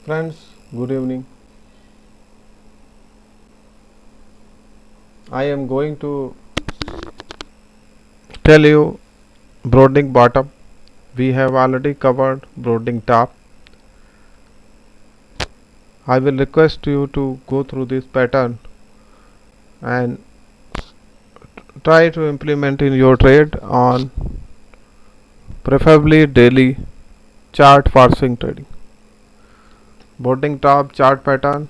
Friends, good evening. I am going to tell you broadening bottom. We have already covered broadening top. I will request you to go through this pattern and try to implement in your trade on preferably daily chart for swing trading. Broadening top chart pattern,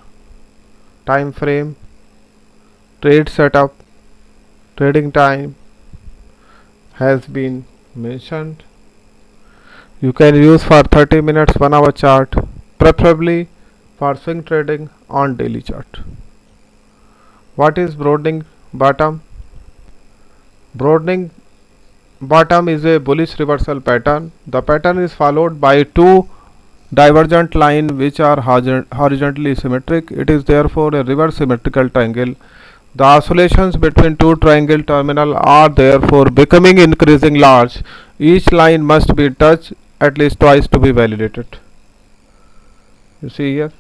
time frame, trade setup, trading time has been mentioned. You can use for 30 minutes 1 hour chart, preferably for swing trading on daily chart. What is broadening bottom? Broadening bottom is a bullish reversal pattern. The pattern is followed by two divergent lines which are horizontally symmetric. It is therefore a reverse symmetrical triangle. The oscillations between two triangle terminals are therefore becoming increasing large. Each line must be touched at least twice to be validated. You see here.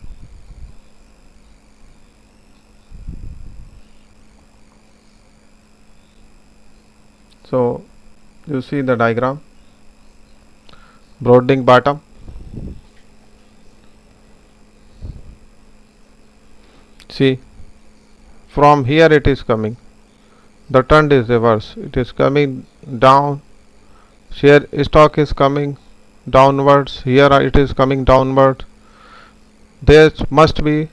So you see the diagram. Broadening bottom. See, from here it is coming. The trend is reverse. It is coming down. Share stock is coming downwards. Here it is coming downward. There must be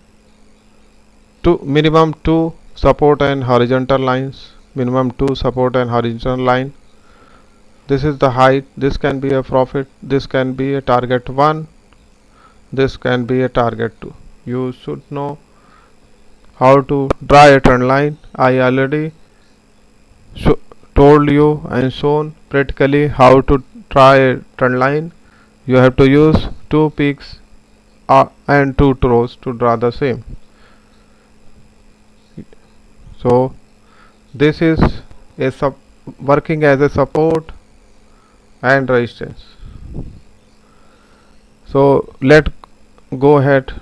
minimum two support and horizontal lines. Minimum two support and horizontal line. This is the height. This can be a profit. This can be a target 1. This can be a target 2. You should know how to draw a trend line. I already told you and shown practically how to draw a trend line. You have to use two peaks and two throws to draw the same. So this is working as a support and resistance. So let go ahead.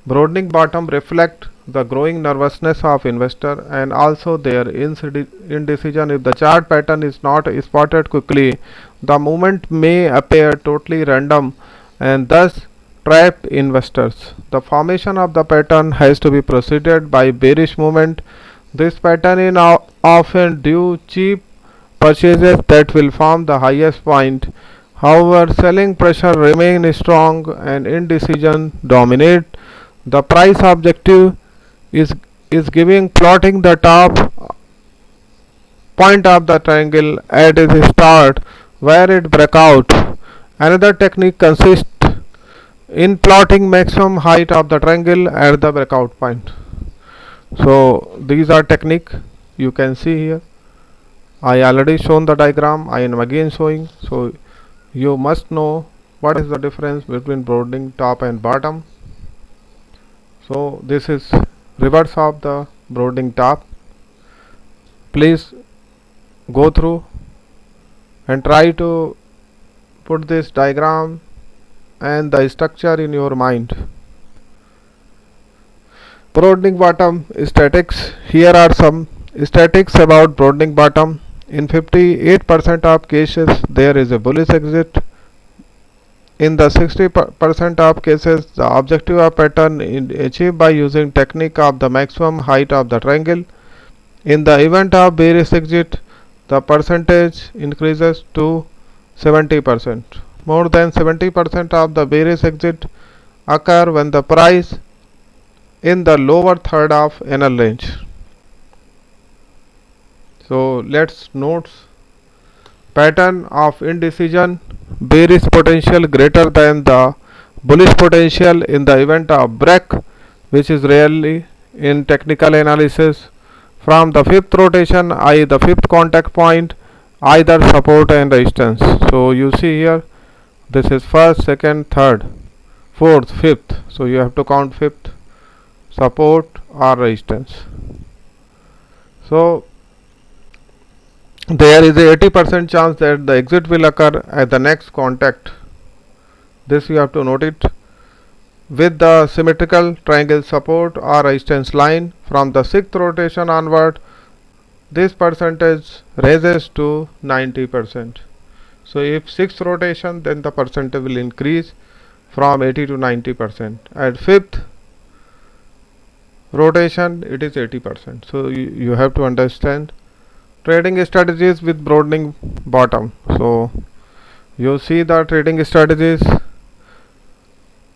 Broadening bottom reflect the growing nervousness of investor and also their indecision. If the chart pattern is not spotted quickly, the movement may appear totally random and thus trap investors. The formation of the pattern has to be preceded by bearish movement. This pattern is often due cheap purchases that will form the highest point. However, selling pressure remains strong and indecision dominate. The price objective is giving plotting the top point of the triangle at its start where it break out. Another technique consists in plotting maximum height of the triangle at the breakout point. So these are technique you can see here. I already shown the diagram. I am again showing. So you must know what is the difference between broadening top and bottom. So this is reverse of the broadening top. Please go through and try to put this diagram and the structure in your mind. Broadening bottom statistics. Here are some statistics about broadening bottom. In 58% of cases there is a bullish exit. In the 60% of cases, the objective of pattern is achieved by using technique of the maximum height of the triangle. In the event of bearish exit, the percentage increases to 70%. More than 70% of the bearish exit occur when the price in the lower third of NL range. So let's note pattern of indecision. Bearish potential greater than the bullish potential in the event of break, which is rarely in technical analysis. From the fifth rotation, i.e. the fifth contact point, either support and resistance. So you see here, this is first, second, third, fourth, fifth. So you have to count fifth, support or resistance. So there is a 80% chance that the exit will occur at the next contact. This you have to note it. with the symmetrical triangle support or resistance line. From the 6th rotation onward, this percentage raises to 90%. So if 6th rotation, then the percentage will increase from 80 to 90%. At 5th rotation, it is 80%. So you have to understand trading strategies with broadening bottom. So you see the trading strategies.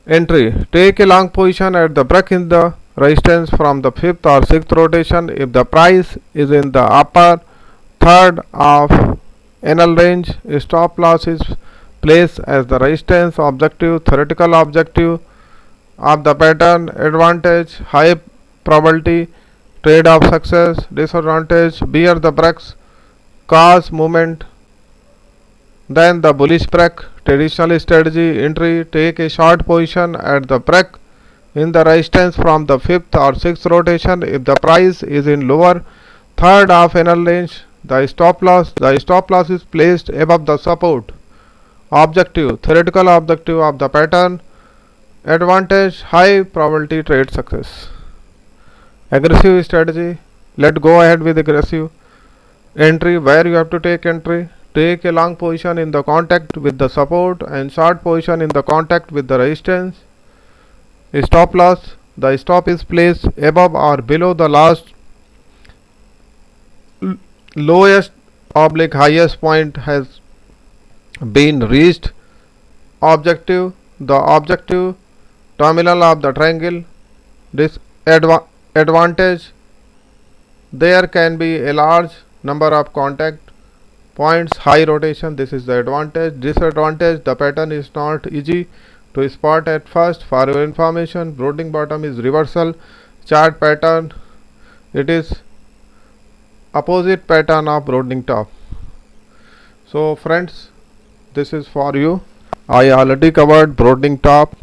Entry: take a long position at the break in the resistance from the 5th or 6th rotation. If the price is in the upper third of annual range, stop loss is placed as the resistance. Objective: theoretical objective of the pattern. Advantage: high probability trade of success. Disadvantage: bear the breaks cause movement, then the bullish break. Traditional strategy: entry: take a short position at the break in the resistance from the 5th or 6th rotation. If the price is in lower third of annual range, the stop loss is placed above the support. Objective: theoretical objective of the pattern. Advantage: high probability trade success. Aggressive strategy: let go ahead with aggressive entry. Where you have to take entry: take a long position in the contact with the support and short position in the contact with the resistance. Stop loss: the stop is placed above or below the lowest oblique highest point has been reached. Objective: the objective terminal of the triangle. Advantage: there can be a large number of contact points. High rotation, this is the advantage. Disadvantage: the pattern is not easy to spot at first. For your information, broadening bottom is reversal chart pattern. It is opposite pattern of broadening top. So friends, this is for you. I already covered broadening top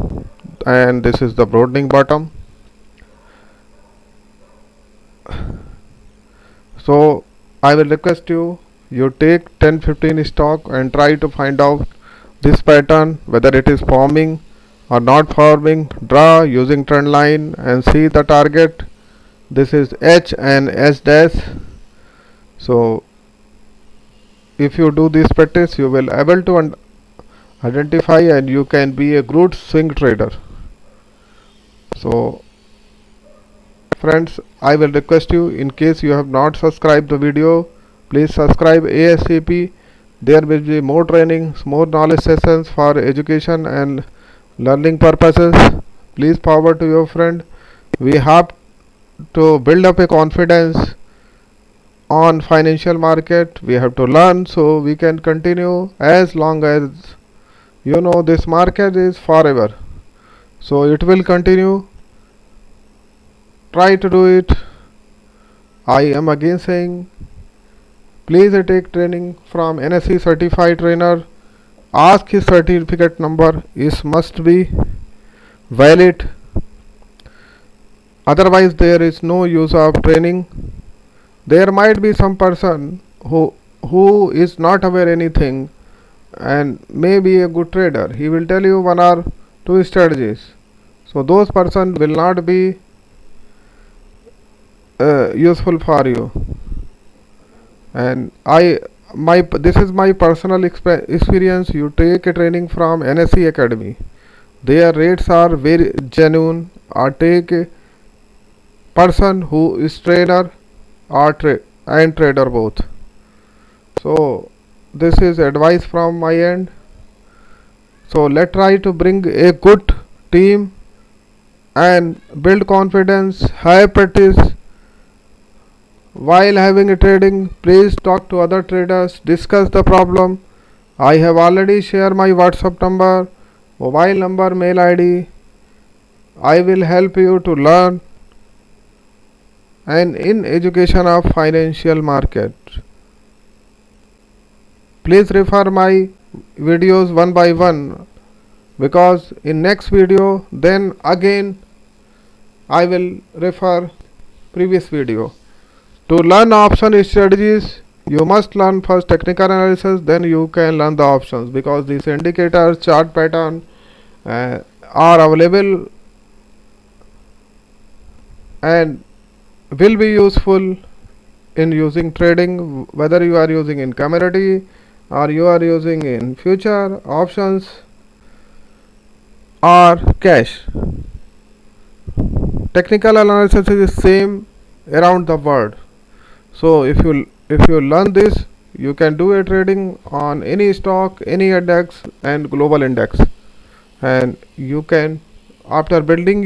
and this is the broadening bottom. So I will request you take 10-15 stock and try to find out this pattern, whether it is forming or not forming. Draw using trend line and see the target. This is H and S dash. So if you do this practice, you will able to identify and you can be a good swing trader. So friends, I will request you, in case you have not subscribed the video, please subscribe ASAP. There will be more trainings, more knowledge sessions for education and learning purposes. Please forward to your friend. We have to build up a confidence on financial market. We have to learn so we can continue as long as this market is forever. So it will continue. Try to do it. I am again saying, please take training from NSE certified trainer. Ask his certificate number is must be valid. Otherwise there is no use of training. There might be some person who is not aware anything and may be a good trader. He will tell you one or two strategies. So those person will not be useful for you. And this is my personal experience. You take a training from NSE Academy. Their rates are very genuine. Or take a person who is trainer or and trader both. So this is advice from my end. So let's try to bring a good team and build confidence, high practice. While having a trading, please talk to other traders, discuss the problem. I have already shared my WhatsApp number, mobile number, mail ID. I will help you to learn and in education of financial market. Please refer my videos one by one, because in next video then again I will refer previous video. To learn option strategies, you must learn first technical analysis, then you can learn the options, because these indicators, chart pattern are available and will be useful in using trading, whether you are using in commodity or you are using in future options or cash. Technical analysis is same around the world. So if you learn this, you can do a trading on any stock, any index and global index, and you can, after building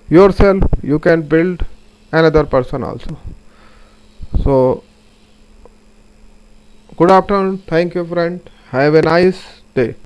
yourself, you can build another person also. So good afternoon, thank you friend, have a nice day.